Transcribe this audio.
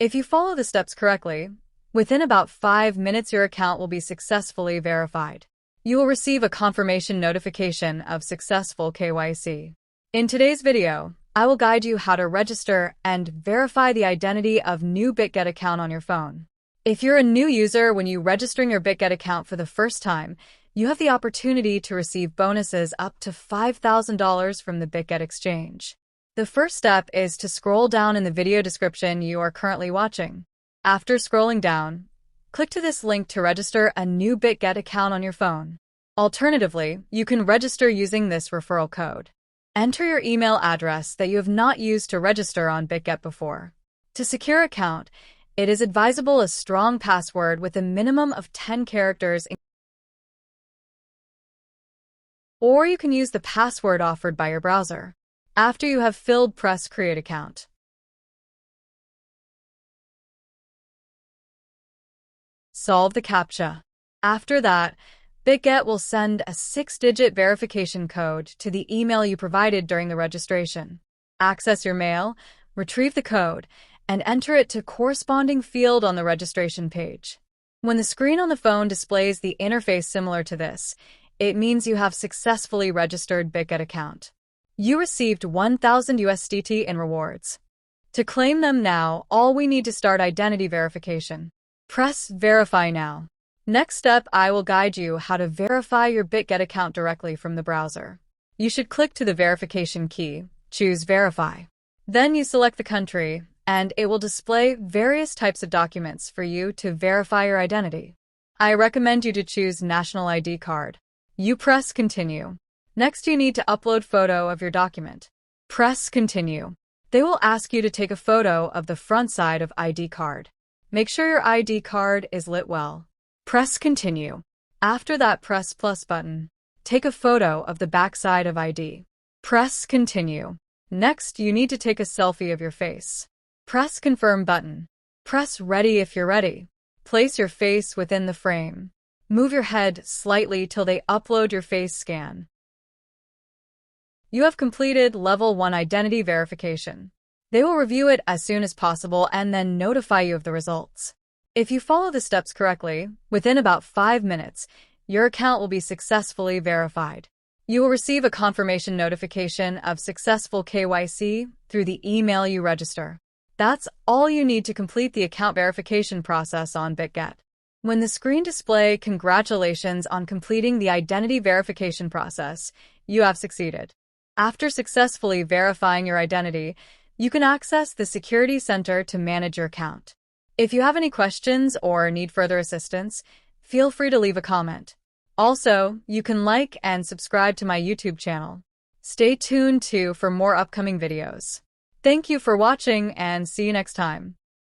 If you follow the steps correctly, within about 5 minutes your account will be successfully verified. You will receive a confirmation notification of successful KYC. In today's video, I will guide you how to register and verify the identity of new Bitget account on your phone. If you're a new user when you registering your Bitget account for the first time, you have the opportunity to receive bonuses up to $5,000 from the Bitget exchange. The first step is to scroll down in the video description you are currently watching. After scrolling down, click to this link to register a new Bitget account on your phone. Alternatively, you can register using this referral code. Enter your email address that you have not used to register on Bitget before. To secure account, it is advisable a strong password with a minimum of 10 characters, or you can use the password offered by your browser. After you have filled, press Create Account. Solve the CAPTCHA. After that, Bitget will send a 6-digit verification code to the email you provided during the registration. Access your mail, retrieve the code, and enter it to corresponding field on the registration page. When the screen on the phone displays the interface similar to this, it means you have successfully registered Bitget account. You received 1,000 USDT in rewards. To claim them now, all we need to start identity verification. Press Verify now. Next step, I will guide you how to verify your Bitget account directly from the browser. You should click to the verification key, choose Verify. Then you select the country, and it will display various types of documents for you to verify your identity. I recommend you to choose National ID card. You press Continue. Next, you need to upload photo of your document. Press Continue. They will ask you to take a photo of the front side of ID card. Make sure your ID card is lit well. Press Continue. After that, press plus button. Take a photo of the back side of ID. Press Continue. Next, you need to take a selfie of your face. Press Confirm button. Press Ready if you're ready. Place your face within the frame. Move your head slightly till they upload your face scan. You have completed Level 1 identity verification. They will review it as soon as possible and then notify you of the results. If you follow the steps correctly, within about 5 minutes, your account will be successfully verified. You will receive a confirmation notification of successful KYC through the email you register. That's all you need to complete the account verification process on Bitget. When the screen displays "Congratulations on completing the identity verification process," you have succeeded. After successfully verifying your identity, you can access the Security Center to manage your account. If you have any questions or need further assistance, feel free to leave a comment. Also, you can like and subscribe to my YouTube channel. Stay tuned too for more upcoming videos. Thank you for watching and see you next time.